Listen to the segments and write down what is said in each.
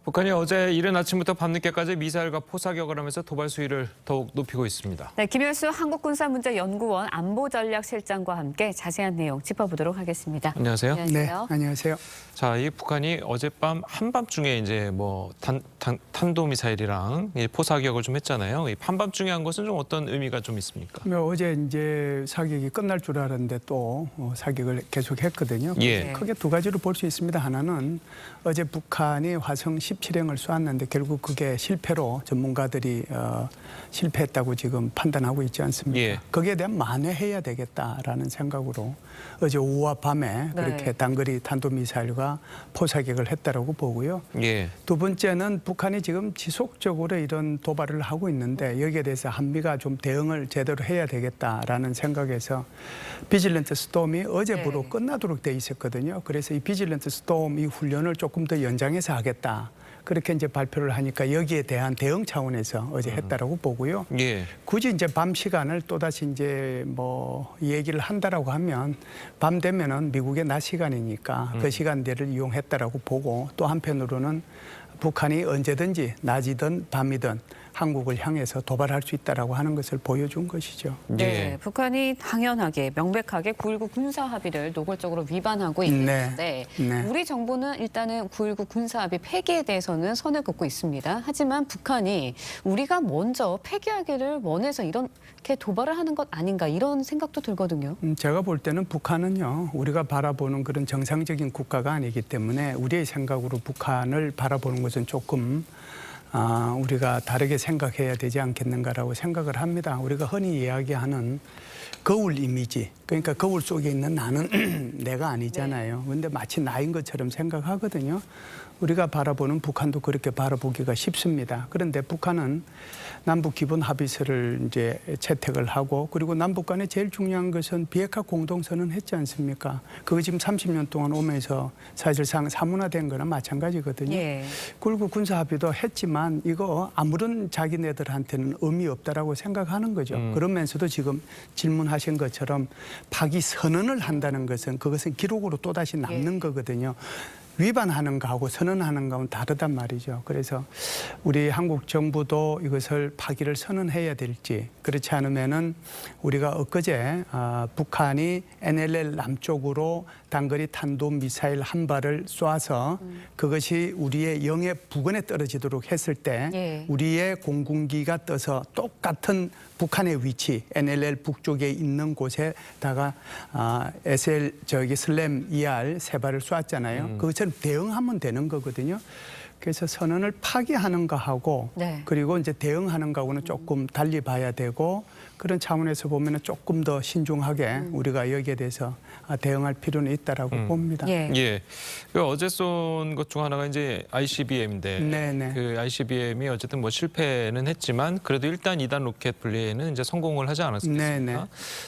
북한이 어제 이른 아침부터 밤늦게까지 미사일과 포사격을 하면서 도발 수위를 더욱 높이고 있습니다. 네, 김현수 한국군사문제연구원 안보전략실장과 함께 자세한 내용 짚어보도록 하겠습니다. 안녕하세요. 안녕하세요. 네, 안녕하세요. 자, 이 북한이 어젯밤 한밤중에 이제 뭐 탄도미사일이랑 포사격을 좀 했잖아요. 이 한밤중에 한 것은 좀 어떤 의미가 좀 있습니까? 어제 이제 사격이 끝날 줄 알았는데 또 사격을 계속했거든요. 예. 크게 두 가지로 볼 수 있습니다. 하나는 어제 북한이 화성 17행을 쏘았는데 결국 그게 실패로 전문가들이 실패했다고 지금 판단하고 있지 않습니까? 예. 거기에 대한 만회해야 되겠다라는 생각으로 어제 오후와 밤에 그렇게 단거리 탄도미사일과 포사격을 했다라고 보고요. 예. 두 번째는 북한이 지금 지속적으로 이런 도발을 하고 있는데 여기에 대해서 한미가 좀 대응을 제대로 해야 되겠다라는 생각에서 비질런트 스톰이 어제부로 끝나도록 돼 있었거든요. 그래서 이 비질런트 스톰 이 훈련을 조금 더 연장해서 하겠다. 그렇게 이제 발표를 하니까 여기에 대한 대응 차원에서 어제 했다라고 보고요. 예. 굳이 이제 밤 시간을 또다시 이제 뭐 얘기를 한다라고 하면 밤 되면은 미국의 낮 시간이니까 그 시간대를 이용했다라고 보고 또 한편으로는 북한이 언제든지 낮이든 밤이든 한국을 향해서 도발할 수 있다라고 하는 것을 보여준 것이죠. 네, 북한이 당연하게 명백하게 9.19 군사합의를 노골적으로 위반하고 있는데 네. 우리 정부는 일단은 9.19 군사합의 폐기에 대해서는 선을 긋고 있습니다. 하지만 북한이 우리가 먼저 폐기하기를 원해서 이렇게 도발을 하는 것 아닌가 이런 생각도 들거든요. 제가 볼 때는 북한은요, 우리가 바라보는 그런 정상적인 국가가 아니기 때문에 우리의 생각으로 북한을 바라보는 것은 조금 우리가 다르게 생각해야 되지 않겠는가라고 생각을 합니다. 우리가 흔히 이야기하는 거울 이미지, 그러니까 거울 속에 있는 나는 내가 아니잖아요. 그런데 마치 나인 것처럼 생각하거든요. 우리가 바라보는 북한도 그렇게 바라보기가 쉽습니다. 그런데 북한은 남북 기본 합의서를 이제 채택을 하고 그리고 남북 간에 제일 중요한 것은 비핵화 공동선언 했지 않습니까? 그거 지금 30년 동안 오면서 사실상 사문화된 거나 마찬가지거든요. 예. 9.19 군사합의도 했지만 이거 아무런 자기네들한테는 의미 없다라고 생각하는 거죠. 그러면서도 지금 질문하신 것처럼 파기 선언을 한다는 것은 그것은 기록으로 또다시 남는 거거든요. 위반하는 거하고 선언하는 거하고는 다르단 말이죠. 그래서 우리 한국 정부도 이것을 파기를 선언해야 될지 그렇지 않으면은 우리가 엊그제 북한이 NLL 남쪽으로 단거리 탄도미사일 한 발을 쏴서 그것이 우리의 영해 부근에 떨어지도록 했을 때 우리의 공군기가 떠서 똑같은 북한의 위치 NLL 북쪽에 있는 곳에다가 슬램 ER 세 발을 쐈잖아요. 그것처럼 대응하면 되는 거거든요. 그래서 선언을 파기하는 거하고 그리고 이제 대응하는 거하고는 조금 달리 봐야 되고 그런 차원에서 보면은 조금 더 신중하게 우리가 여기에 대해서 대응할 필요는 있다라고 봅니다. 예. 그 어제 쏜 것 중 하나가 이제 ICBM인데 네네. 그 ICBM이 어쨌든 뭐 실패는 했지만 그래도 1단, 2단 로켓 분리에는 이제 성공을 하지 않았습니까? 네네.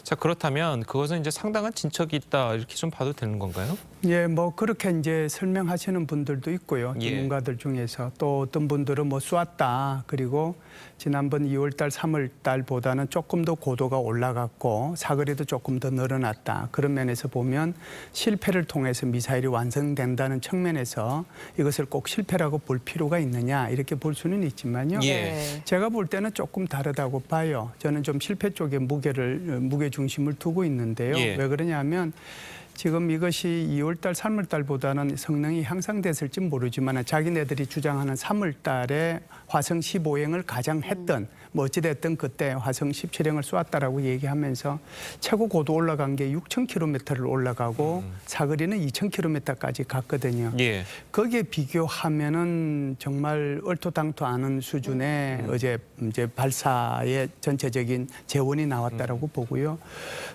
자, 그렇다면 그것은 이제 상당한 진척이 있다 이렇게 좀 봐도 되는 건가요? 예, 뭐 그렇게 이제 설명하시는 분들도 있고요. 전문가들 중에서 또 어떤 분들은 뭐 쏘았다. 그리고 지난번 2월달, 3월달보다는 조금 더 고도가 올라갔고 사거리도 조금 더 늘어났다. 그런 면에서 보면 실패를 통해서 미사일이 완성된다는 측면에서 이것을 꼭 실패라고 볼 필요가 있느냐 이렇게 볼 수는 있지만요. 제가 볼 때는 조금 다르다고 봐요. 저는 좀 실패 쪽에 무게 중심을 두고 있는데요. 왜 그러냐면 지금 이것이 2월달, 3월달보다는 성능이 향상됐을지 모르지만 자기네들이 주장하는 3월달에 화성 15행을 가장 했던 뭐 어찌됐든 그때 화성 17행을 쏘았다라고 얘기하면서 최고 고도 올라간 게 6,000km를 올라가고 사거리는 2,000km까지 갔거든요. 거기에 비교하면은 정말 얼토당토 않은 수준의 어제 이제 발사의 전체적인 재원이 나왔다라고 보고요.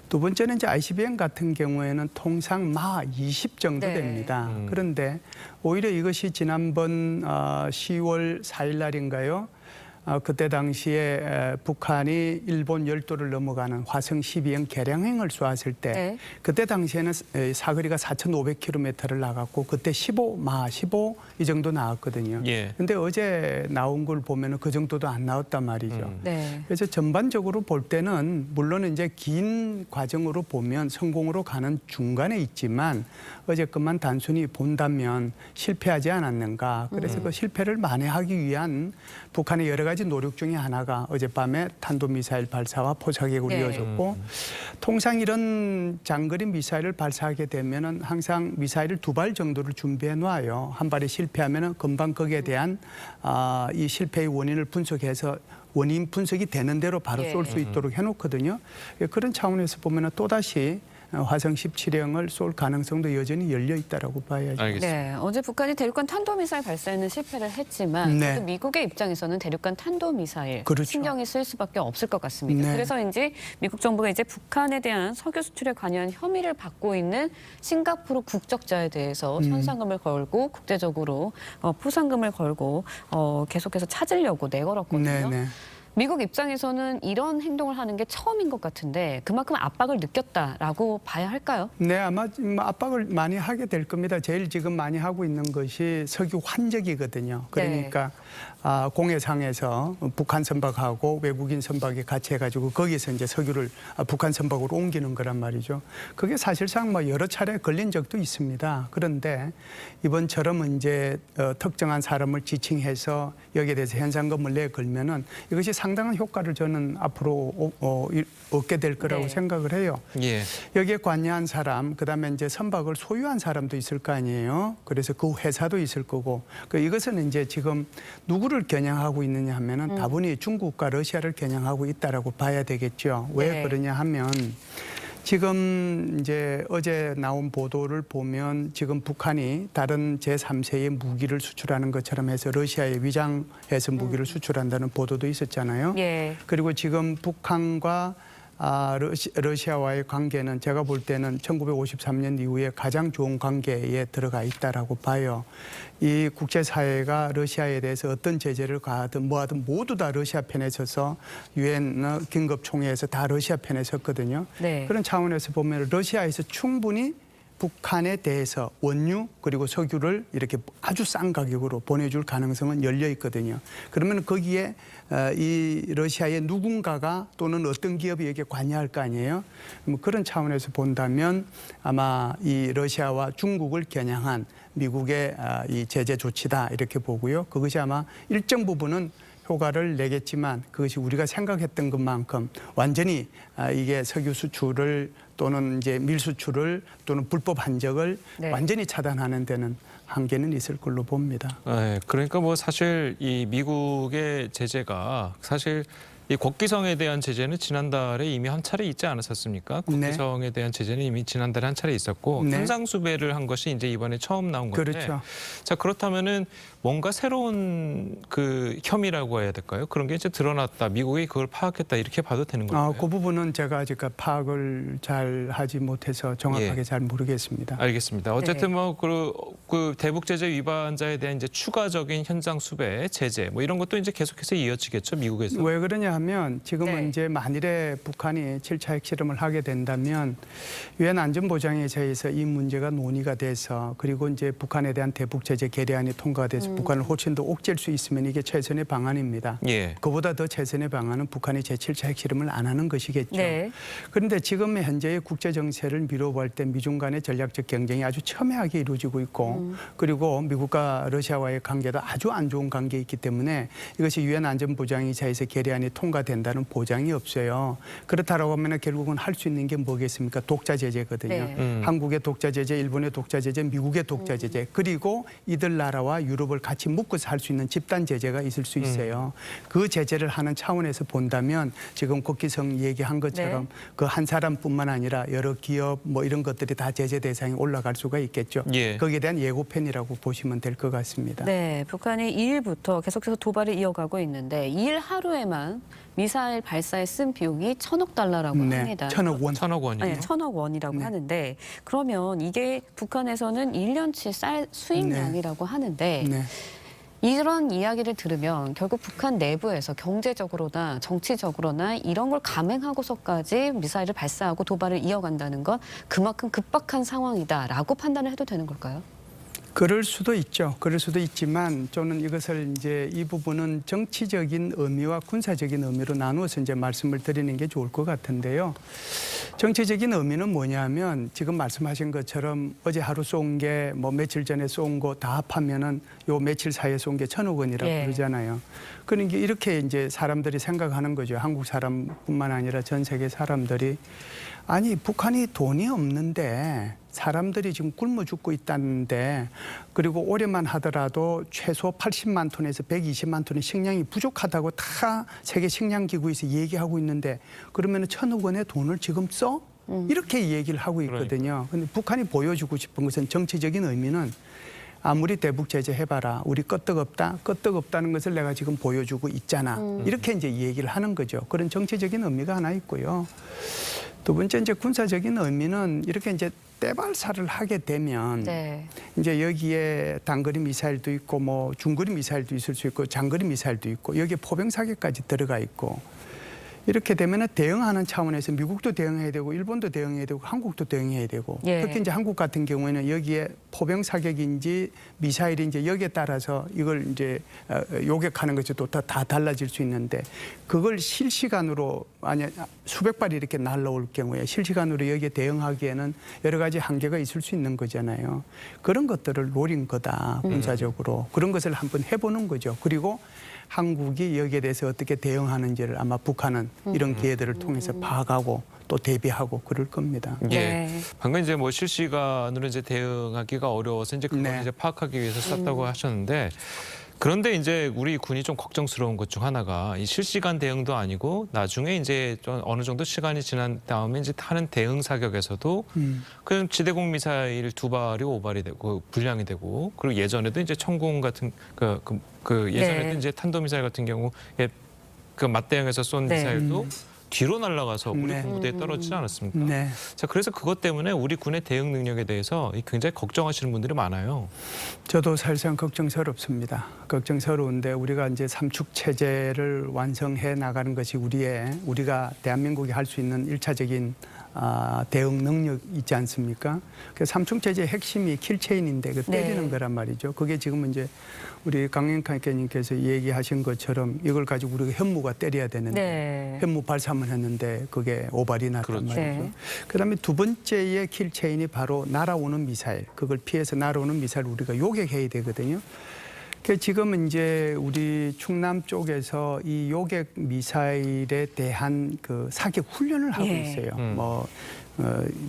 두 번째는 이제 ICBM 같은 경우에는 통상 마 20 정도 됩니다. 그런데 오히려 이것이 지난번 10월 4일 날인가요? 그때 당시에 북한이 일본 열도를 넘어가는 화성 12형 개량행을 쏘았을 때 네. 그때 당시에는 사거리가 4,500km를 나갔고 그때 15 이 정도 나왔거든요. 예. 근데 어제 나온 걸 보면은 그 정도도 안 나왔단 말이죠. 네. 그래서 전반적으로 볼 때는 물론 이제 긴 과정으로 보면 성공으로 가는 중간에 있지만 어제 것만 단순히 본다면 실패하지 않았는가. 그래서 그 실패를 만회하기 위한 북한의 여러 가지 노력 중에 하나가 어젯밤에 탄도미사일 발사와 포사격을 네. 이어졌고 통상 이런 장거리 미사일을 발사하게 되면은 항상 미사일을 2발 정도를 준비해 놔요. 한 발이 실패하면은 금방 거기에 대한 이 실패의 원인을 분석해서 원인 분석이 되는 대로 바로 예. 쏠 수 있도록 해놓거든요. 그런 차원에서 보면은 또다시 화성 17형을 쏠 가능성도 여전히 열려 있다라고 봐야죠. 알겠습니다. 네, 어제 북한이 대륙간 탄도미사일 발사에는 실패를 했지만 네. 그래도 미국의 입장에서는 대륙간 탄도미사일 그렇죠. 신경이 쓸 수밖에 없을 것 같습니다. 네. 그래서인지 미국 정부가 이제 북한에 대한 석유 수출에 관여한 혐의를 받고 있는 싱가포르 국적자에 대해서 현상금을 걸고 국제적으로 포상금을 걸고 계속해서 찾으려고 내걸었거든요. 네. 미국 입장에서는 이런 행동을 하는 게 처음인 것 같은데 그만큼 압박을 느꼈다라고 봐야 할까요? 네, 아마 압박을 많이 하게 될 겁니다. 제일 지금 많이 하고 있는 것이 석유 환적이거든요. 그러니까 공해상에서 북한 선박하고 외국인 선박이 같이 해가지고 거기서 이제 석유를 북한 선박으로 옮기는 거란 말이죠. 그게 사실상 뭐 여러 차례 걸린 적도 있습니다. 그런데 이번처럼 이제 특정한 사람을 지칭해서 여기에 대해서 현상금을 내걸면은 이것이 상당한 효과를 저는 앞으로 얻게 될 거라고 네. 생각을 해요. 예. 여기에 관여한 사람, 그다음에 이제 선박을 소유한 사람도 있을 거 아니에요. 그래서 그 회사도 있을 거고, 이것은 이제 지금 누구를 겨냥하고 있느냐 하면은 다분히 중국과 러시아를 겨냥하고 있다라고 봐야 되겠죠. 왜 네. 그러냐 하면 지금 이제 어제 나온 보도를 보면 지금 북한이 다른 제3세의 무기를 수출하는 것처럼 해서 러시아에 위장해서 무기를 수출한다는 보도도 있었잖아요. 예. 그리고 지금 북한과 러시아와의 관계는 제가 볼 때는 1953년 이후에 가장 좋은 관계에 들어가 있다라고 봐요. 이 국제사회가 러시아에 대해서 어떤 제재를 가하든 뭐하든 모두 다 러시아 편에 서서 유엔 긴급총회에서 다 러시아 편에 섰거든요. 네. 그런 차원에서 보면 러시아에서 충분히 북한에 대해서 원유 그리고 석유를 이렇게 아주 싼 가격으로 보내줄 가능성은 열려 있거든요. 그러면 거기에 이 러시아의 누군가가 또는 어떤 기업이 여기에 관여할 거 아니에요. 그런 차원에서 본다면 아마 이 러시아와 중국을 겨냥한 미국의 이 제재 조치다 이렇게 보고요. 그것이 아마 일정 부분은 효과를 내겠지만 그것이 우리가 생각했던 것만큼 완전히 이게 석유 수출을 또는 이제 밀 수출을 또는 불법 한적을 네. 완전히 차단하는 데는 한계는 있을 걸로 봅니다. 네, 그러니까 뭐 사실 이 미국의 제재가 사실 이 국기성에 대한 제재는 지난달에 이미 한 차례 있지 않았었습니까? 국기성에 대한 제재는 이미 지난달에 한 차례 있었고 네. 현상수배를 한 것이 이제 이번에 처음 나온 건데. 그렇죠. 자, 그렇다면은 뭔가 새로운 그 혐의라고 해야 될까요? 그런 게 이제 드러났다. 미국이 그걸 파악했다. 이렇게 봐도 되는 건가요? 그 부분은 제가 아직 파악을 잘 하지 못해서 정확하게 예. 잘 모르겠습니다. 알겠습니다. 어쨌든 네. 뭐 그 대북 제재 위반자에 대한 이제 추가적인 현장 수배, 제재 뭐 이런 것도 이제 계속해서 이어지겠죠, 미국에서. 왜 그러냐 하면 지금은 네. 이제 만일에 북한이 7차 핵실험을 하게 된다면 유엔 안전보장회의에서 이 문제가 논의가 돼서 그리고 이제 북한에 대한 대북 제재 결의안이 통과돼서 북한을 훨씬 더 옥죄일 수 있으면 이게 최선의 방안입니다. 예. 그보다 더 최선의 방안은 북한이 제7차 핵실험을 안 하는 것이겠죠. 네. 그런데 지금 현재의 국제 정세를 미뤄볼 때 미중 간의 전략적 경쟁이 아주 첨예하게 이루어지고 있고 그리고 미국과 러시아와의 관계도 아주 안 좋은 관계에 있기 때문에 이것이 유엔 안전보장회의에서 결의안이 통과된다는 보장이 없어요. 그렇다고 하면 결국은 할 수 있는 게 뭐겠습니까? 독자 제재거든요. 네. 한국의 독자 제재, 일본의 독자 제재, 미국의 독자 제재 그리고 이들 나라와 유럽을 같이 묶어서 할 수 있는 집단 제재가 있을 수 있어요. 그 제재를 하는 차원에서 본다면 지금 국기성 얘기한 것처럼 네. 그 한 사람뿐만 아니라 여러 기업 뭐 이런 것들이 다 제재 대상에 올라갈 수가 있겠죠. 예. 거기에 대한 예고편이라고 보시면 될 것 같습니다. 네, 북한이 2일부터 계속해서 도발을 이어가고 있는데 2일 하루에만 미사일 발사에 쓴 비용이 1,000억 달러라고 합니다. 1,000억 원. 1,000억 원이요. 네, 1,000억 원이라고 네. 하는데 그러면 이게 북한에서는 1년치 쌀 수입량이라고 하는데 네. 이런 이야기를 들으면 결국 북한 내부에서 경제적으로나 정치적으로나 이런 걸 감행하고서까지 미사일을 발사하고 도발을 이어간다는 건 그만큼 급박한 상황이다라고 판단을 해도 되는 걸까요? 그럴 수도 있죠. 그럴 수도 있지만 저는 이것을 이제 이 부분은 정치적인 의미와 군사적인 의미로 나누어서 이제 말씀을 드리는 게 좋을 것 같은데요. 정치적인 의미는 뭐냐면 지금 말씀하신 것처럼 어제 하루 쏜 게 뭐 며칠 전에 쏜 거 다 합하면은 요 며칠 사이에 쏜 게 1,000억 원이라고 예. 그러잖아요. 그러니까 이렇게 이제 사람들이 생각하는 거죠. 한국 사람뿐만 아니라 전 세계 사람들이 아니 북한이 돈이 없는데 사람들이 지금 굶어 죽고 있다는데 그리고 올해만 하더라도 최소 80만 톤에서 120만 톤의 식량이 부족하다고 다 세계 식량기구에서 얘기하고 있는데 그러면 1,000억 원의 돈을 지금 써? 이렇게 얘기를 하고 있거든요. 근데 북한이 보여주고 싶은 것은 정치적인 의미는 아무리 대북 제재 해봐라. 우리 끄떡없다. 끄떡없다는 것을 내가 지금 보여주고 있잖아. 이렇게 이제 얘기를 하는 거죠. 그런 정치적인 의미가 하나 있고요. 두 번째 이제 군사적인 의미는 이렇게 이제 떼발사를 하게 되면 네. 이제 여기에 단거리 미사일도 있고 뭐 중거리 미사일도 있을 수 있고 장거리 미사일도 있고 여기에 포병 사격까지 들어가 있고 이렇게 되면은 대응하는 차원에서 미국도 대응해야 되고 일본도 대응해야 되고 한국도 대응해야 되고 예. 특히 이제 한국 같은 경우에는 여기에 포병 사격인지 미사일인지 여기에 따라서 이걸 이제 요격하는 것이 또 다 달라질 수 있는데 그걸 실시간으로 아니 수백 발이 이렇게 날라올 경우에 실시간으로 여기에 대응하기에는 여러 가지 한계가 있을 수 있는 거잖아요. 그런 것들을 노린 거다 군사적으로 그런 것을 한번 해보는 거죠. 그리고 한국이 여기에 대해서 어떻게 대응하는지를 아마 북한은 이런 기회들을 통해서 파악하고 또 대비하고 그럴 겁니다. 예. 네. 방금 이제 뭐 실시간으로 이제 대응하기가 어려워서 이제 그걸 네. 이제 파악하기 위해서 쐈다고 하셨는데 그런데 이제 우리 군이 좀 걱정스러운 것 중 하나가 이 실시간 대응도 아니고 나중에 이제 좀 어느 정도 시간이 지난 다음에 이제 하는 대응 사격에서도 그냥 지대공 미사일 2발이 5발이 되고 불량이 되고 그리고 예전에도 이제 천공 같은 그 예전에도 네. 이제 탄도 미사일 같은 경우에 그 맞대응해서 쏜 네. 미사일도 뒤로 날아가서 우리 네. 군부대에 떨어지지 않았습니까? 네. 자, 그래서 그것 때문에 우리 군의 대응 능력에 대해서 굉장히 걱정하시는 분들이 많아요. 저도 사실상 걱정스럽습니다. 걱정스러운데 우리가 이제 삼축 체제를 완성해 나가는 것이 우리가 대한민국이 할 수 있는 일차적인 대응 능력 있지 않습니까? 그 삼축 체제의 핵심이 킬체인인데 그 때리는 네. 거란 말이죠. 그게 지금 이제 우리 강영칸 교수님께서 얘기하신 것처럼 이걸 가지고 우리가 현무가 때려야 되는데 네. 현무 발사만 했는데 그게 오발이 났단 그렇죠. 말이죠. 네. 그다음에 두 번째의 킬체인이 바로 날아오는 미사일. 그걸 피해서 날아오는 미사일 우리가 요격해야 되거든요. 그 지금 이제 우리 충남 쪽에서 이 요격 미사일에 대한 그 사격 훈련을 하고 예. 있어요.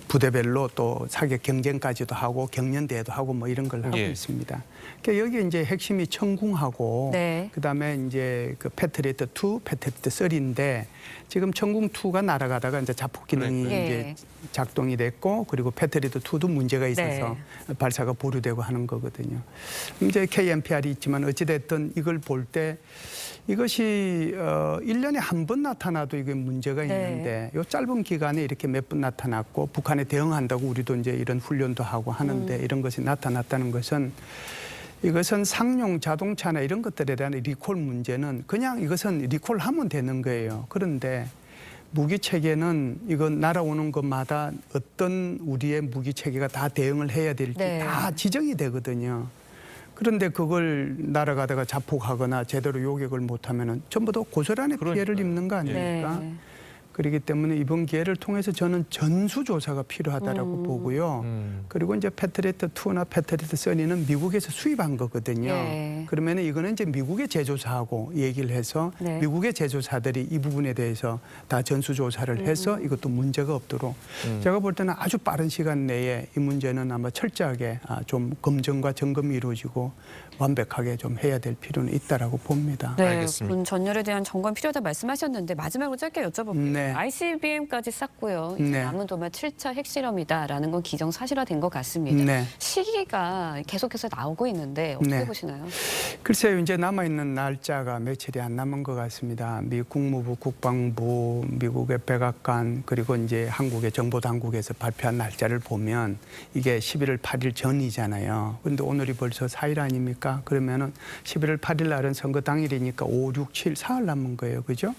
부대별로 또 사격 경쟁까지도 하고 경연대회도 하고 뭐 이런 걸 하고 예. 있습니다. 그러니까 여기 이제 핵심이 천궁하고 네. 그다음에 이제 그 패트리어트 2, 패트리어트 3인데 지금 천궁 2가 날아가다가 이제 자폭 기능이 네. 이제 작동이 됐고 그리고 패트리어트 2도 문제가 있어서 발사가 보류되고 하는 거거든요. 이제 KMPR이 있지만 어찌됐든 이걸 볼 때 이것이 1년에 한 번 나타나도 이게 문제가 있는데 이 짧은 기간에 이렇게 몇 번 나타났고 북한에 대응한다고 우리도 이제 이런 훈련도 하고 하는데 이런 것이 나타났다는 것은 이것은 상용 자동차나 이런 것들에 대한 리콜 문제는 그냥 이것은 리콜하면 되는 거예요. 그런데 무기 체계는 이건 날아오는 것마다 어떤 우리의 무기 체계가 다 대응을 해야 될지 네. 다 지정이 되거든요. 그런데 그걸 날아가다가 자폭하거나 제대로 요격을 못하면은 전부 다 고스란히 피해를 입는 거 아닙니까? 네. 그렇기 때문에 이번 기회를 통해서 저는 전수조사가 필요하다라고 보고요. 그리고 이제 패트리어트 2나 패트리어트 3는 미국에서 수입한 거거든요. 네. 그러면 이거는 이제 미국의 제조사하고 얘기를 해서 네. 미국의 제조사들이 이 부분에 대해서 다 전수조사를 해서 이것도 문제가 없도록 제가 볼 때는 아주 빠른 시간 내에 이 문제는 아마 철저하게 좀 검증과 점검이 이루어지고 완벽하게 좀 해야 될 필요는 있다라고 봅니다. 네, 알겠습니다. 군 전열에 대한 점검 필요하다 말씀하셨는데 마지막으로 짧게 여쭤볼게요. 네. 네. ICBM까지 쐈고요. 이제 네. 남은 도면 7차 핵실험이다라는 건 기정사실화된 것 같습니다. 네. 시기가 계속해서 나오고 있는데 어떻게 네. 보시나요? 글쎄요, 이제 남아있는 날짜가 며칠이 안 남은 것 같습니다. 미 국무부, 국방부, 미국의 백악관, 그리고 이제 한국의 정보당국에서 발표한 날짜를 보면 이게 11월 8일 전이잖아요. 근데 오늘이 벌써 4일 아닙니까? 그러면은 11월 8일 날은 선거 당일이니까 5, 6, 7, 4일 남은 거예요. 그죠?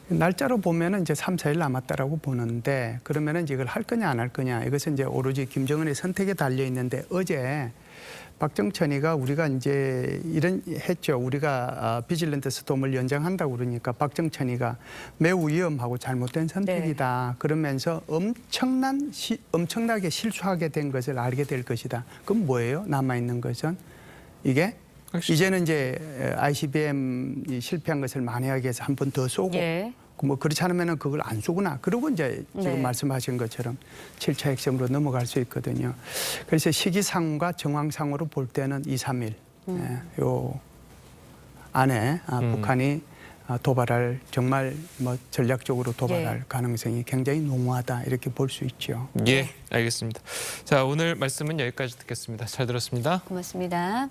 날짜로 보면은 이제 3, 4일 남았다라고 보는데 그러면은 이제 이걸 할 거냐 안 할 거냐 이것은 이제 오로지 김정은의 선택에 달려 있는데 어제 박정천이가 우리가 이제 이런 했죠. 우리가 비질런트 스톰을 연장한다고 그러니까 박정천이가 매우 위험하고 잘못된 선택이다. 그러면서 엄청나게 실수하게 된 것을 알게 될 것이다. 그럼 뭐예요? 남아있는 것은 이게 이제는 이제 ICBM 이 실패한 것을 만회하기 위해서 한 번 더 쏘고 예. 뭐 그렇지 않으면 그걸 안 쏘구나. 그리고 이제 지금 네. 말씀하신 것처럼 7차 핵심으로 넘어갈 수 있거든요. 그래서 시기상과 정황상으로 볼 때는 2, 3일 요 안에 북한이 도발할 정말 뭐 전략적으로 도발할 예. 가능성이 굉장히 농후하다 이렇게 볼 수 있죠. 예, 알겠습니다. 자, 오늘 말씀은 여기까지 듣겠습니다. 잘 들었습니다. 고맙습니다.